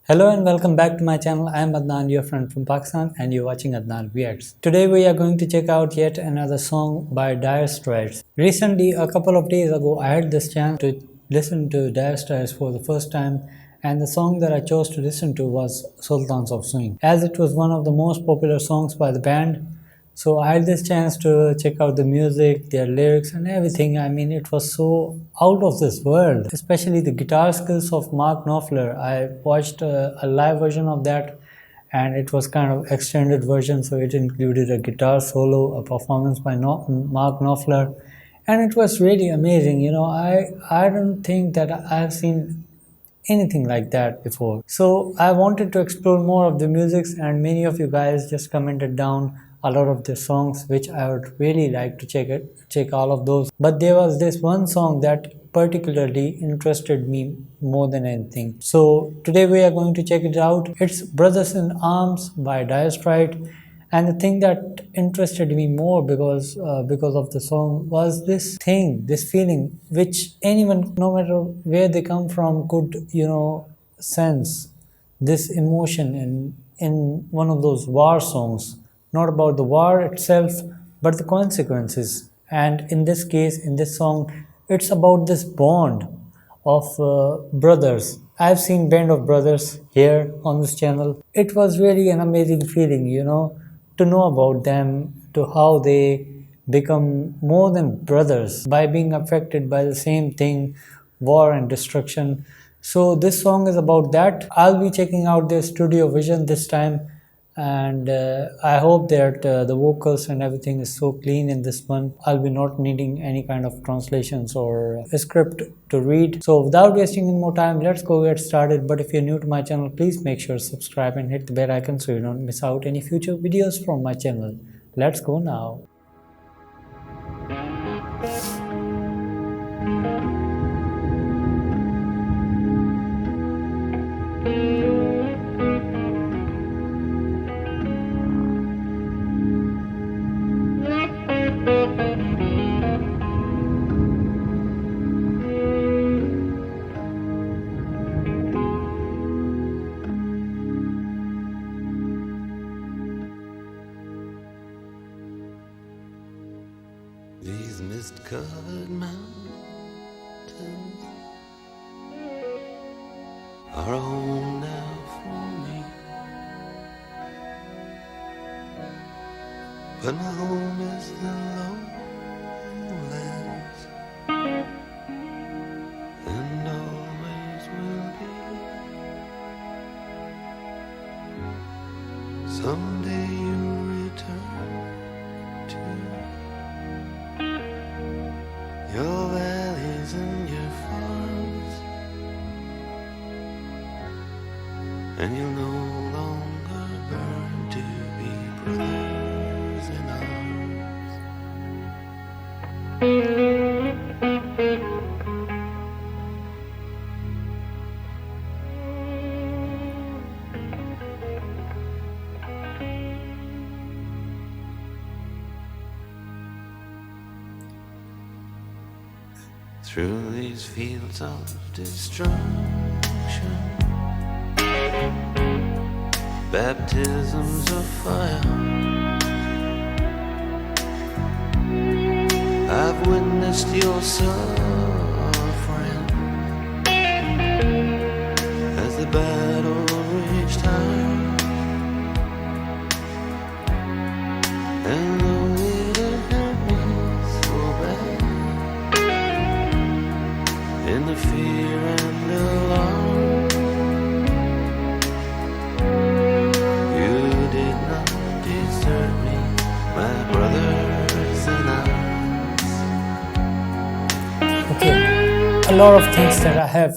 Hello and welcome back to my channel. I am Adnan, your friend from Pakistan, and you're watching Adnan Reacts. Today we are going to check out yet another song by Dire Straits. Recently, a couple of days ago, I had this chance to listen to Dire Straits for the first time, and the song that I chose to listen to was Sultans of Swing, as it was one of the most popular songs by the band. So I had this chance to check out the music, their lyrics and everything. I mean, it was so out of this world, especially the guitar skills of Mark Knopfler. I watched a live version of that and it was kind of extended version. So it included a guitar solo, a performance by Mark Knopfler. And it was really amazing. I don't think that I've seen anything like that before. So I wanted to explore more of the music, and many of you guys just commented down a lot of the songs which I would really like to check all of those. But there was this one song that particularly interested me more than anything. So today we are going to check it out. It's Brothers in Arms by Dire Straits. And the thing that interested me more because of the song was this thing, this feeling, which anyone, no matter where they come from, could sense this emotion in one of those war songs, not about the war itself, but the consequences. And in this case, in this song, it's about this bond of brothers. I've seen Band of Brothers here on this channel. It was really an amazing feeling, to know about them, to how they become more than brothers by being affected by the same thing, war and destruction. So this song is about that. I'll be checking out their studio vision this time, and I hope that the vocals and everything is so clean in this one. I'll be not needing any kind of translations or a script to read. So without wasting any more time, let's go get started. But if you're new to my channel, please make sure to subscribe and hit the bell icon so you don't miss out any future videos from my channel. Let's go now. These mist-covered mountains are a home now for me, but my home is the lowlands, and always will be. Someday you'll return to your valleys and your farms, and you'll no longer burn to be brothers in arms. Through these fields of destruction, baptisms of fire, I've witnessed your suffering as the battle raged high, and though it hurt me so bad, in the fear and alarm, you did not desert me, my brothers in arms. Okay, a lot of things that I have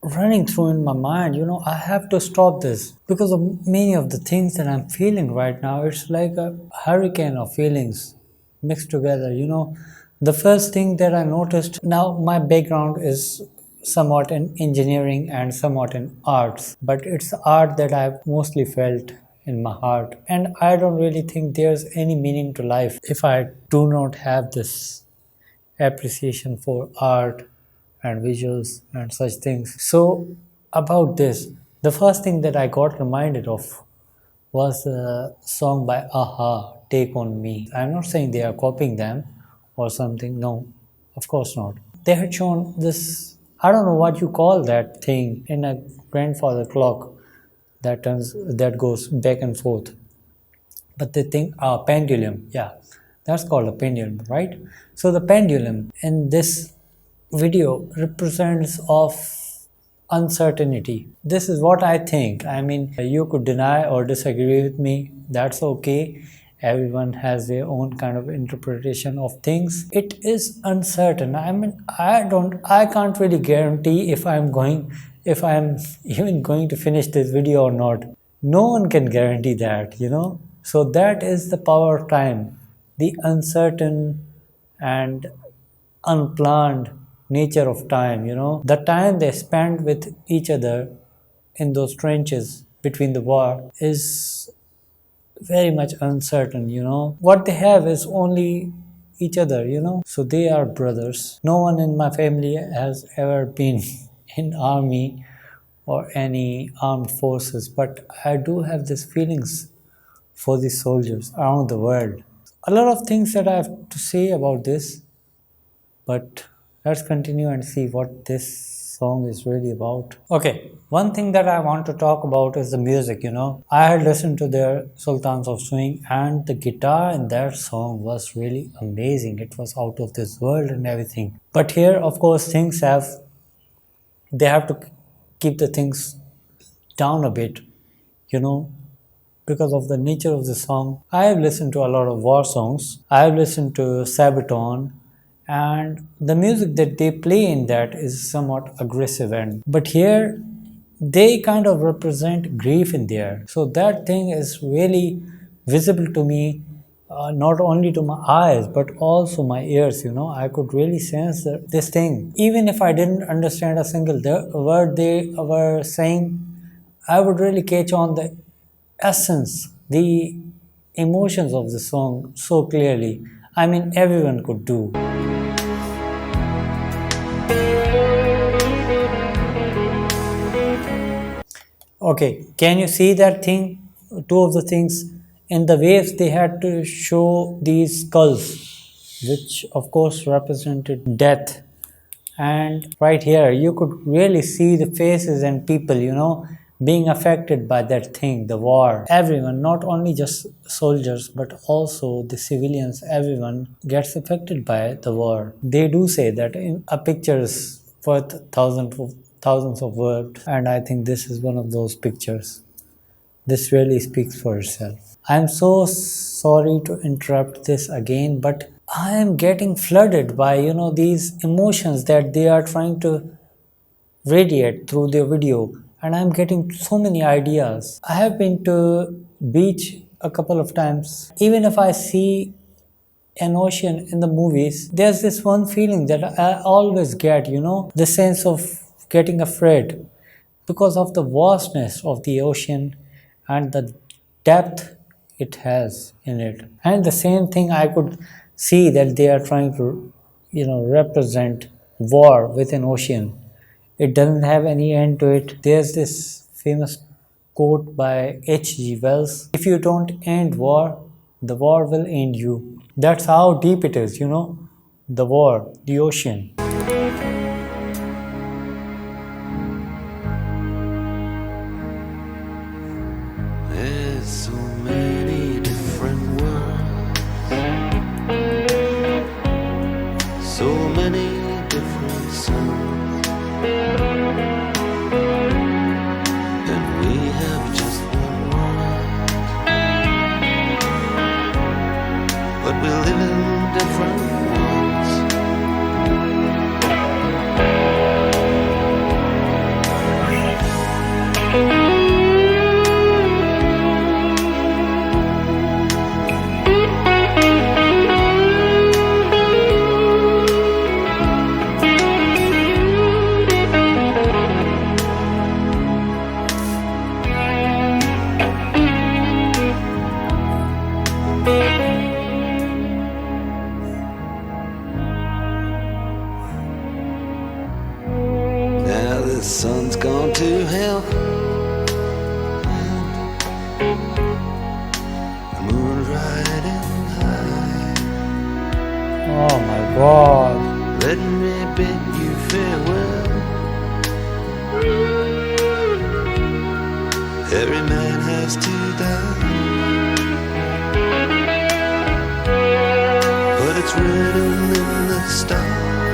running through in my mind. I have to stop this because of many of the things that I'm feeling right now. It's like a hurricane of feelings mixed together. The first thing that I noticed, now my background is somewhat in engineering and somewhat in arts, but it's art that I've mostly felt in my heart, and I don't really think there's any meaning to life if I do not have this appreciation for art and visuals and such things. So about this, the first thing that I got reminded of was a song by Aha, Take On Me. I'm not saying they are copying them or something. No, of course not. They had shown this, I don't know what you call that thing in a grandfather clock that goes back and forth. But they think pendulum, yeah, that's called a pendulum, right? So the pendulum in this video represents of uncertainty. This is what I think. I mean, you could deny or disagree with me, that's okay. Everyone has their own kind of interpretation of things. It is uncertain. I mean, I can't really guarantee if I'm even going to finish this video or not. No one can guarantee that. So that is the power of time, the uncertain and unplanned nature of time. The time they spend with each other in those trenches between the war is very much uncertain. What they have is only each other. So they are brothers. No one in my family has ever been in army or any armed forces, but I do have these feelings for these soldiers around the world. A lot of things that I have to say about this, but let's continue and see what this song is really about. Okay, one thing that I want to talk about is the music. I had listened to their Sultans of Swing, and the guitar in that song was really amazing. It was out of this world and everything. But here, of course, they have to keep the things down a bit, because of the nature of the song. I have listened to a lot of war songs. I have listened to Sabaton, and the music that they play in that is somewhat aggressive. But here, they kind of represent grief in there. So that thing is really visible to me, not only to my eyes but also my ears. I could really sense this thing. Even if I didn't understand a single word they were saying, I would really catch on the essence, the emotions of the song so clearly. I mean, everyone could do. Okay, can you see that thing? Two of the things in the waves, they had to show these skulls, which of course represented death. And right here, you could really see the faces and people, being affected by that thing, the war. Everyone, not only just soldiers, but also the civilians, everyone gets affected by the war. They do say that in a picture is worth thousands of words, and I think this is one of those pictures. This really speaks for itself. I'm so sorry to interrupt this again, but I am getting flooded by these emotions that they are trying to radiate through their video, and I'm getting so many ideas. I have been to beach a couple of times. Even if I see an ocean in the movies, there's this one feeling that I always get, the sense of getting afraid because of the vastness of the ocean and the depth it has in it. And the same thing I could see that they are trying to represent war with an ocean. It doesn't have any end to it. There's this famous quote by H.G. Wells: if you don't end war, the war will end you. That's how deep it is, the war, the ocean. There's so many different worlds, so many different suns, and we have just one world, but we live in different ones. God. Let me bid you farewell. Every man has to die, but it's written in the starlight,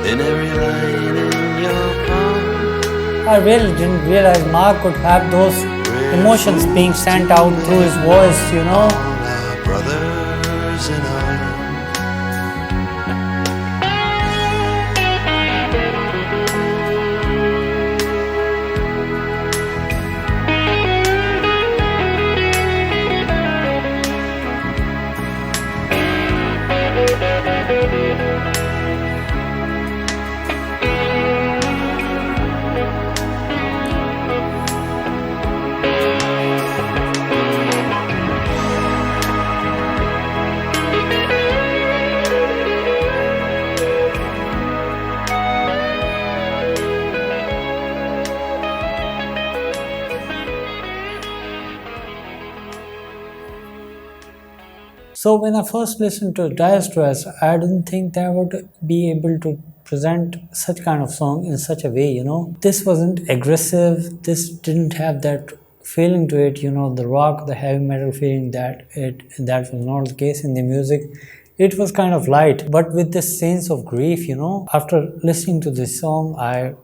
in every line in your palm. I really didn't realize Mark could have those emotions being sent out through his voice, you know. All our brothers in arms. So when I first listened to Dire Straits, I didn't think they would be able to present such kind of song in such a way, you know. This wasn't aggressive, this didn't have that feeling to it, you know, the rock, the heavy metal feeling that was not the case in the music. It was kind of light, but with this sense of grief, you know. After listening to this song, I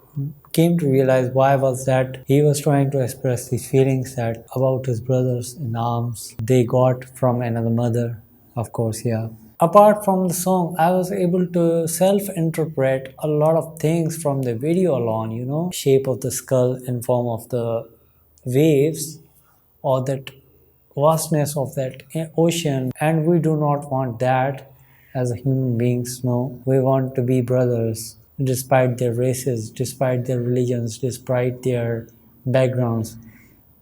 came to realize why was that he was trying to express these feelings that about his brothers in arms they got from another mother, of course. Yeah, apart from the song, I was able to self-interpret a lot of things from the video alone, you know, shape of the skull in form of the waves, or that vastness of that ocean, and we do not want that as a human beings. No, we want to be brothers despite their races, despite their religions, despite their backgrounds.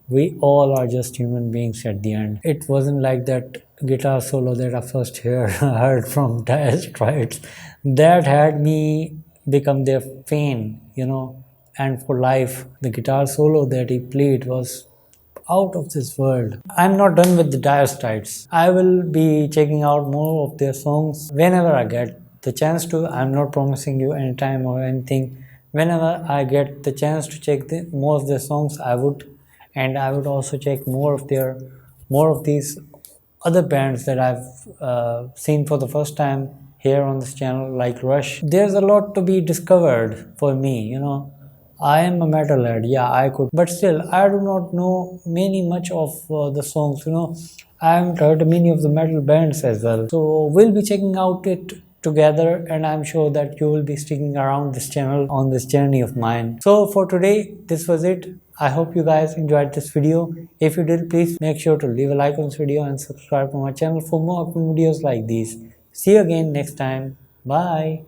We all are just human beings at the end. It wasn't like that guitar solo that I first heard from Dire Straits that had me become their fan, you know, and for life. The guitar solo that he played was out of this world. I'm not done with the Dire Straits. I will be checking out more of their songs whenever I get the chance to. I'm not promising you any time or anything. Whenever I get the chance to check more of their songs, I would, and I would also check more of these other bands that I've seen for the first time here on this channel, like Rush. There's a lot to be discovered for me, you know. I am a metalhead, yeah, I could, but still, I do not know many much of the songs, you know. I haven't heard many of the metal bands as well. So we'll be checking out it together, and I'm sure that you will be sticking around this channel on this journey of mine. So for today, this was it. I hope you guys enjoyed this video. If you did, please make sure to leave a like on this video and subscribe to my channel for more upcoming videos like these. See you again next time. Bye.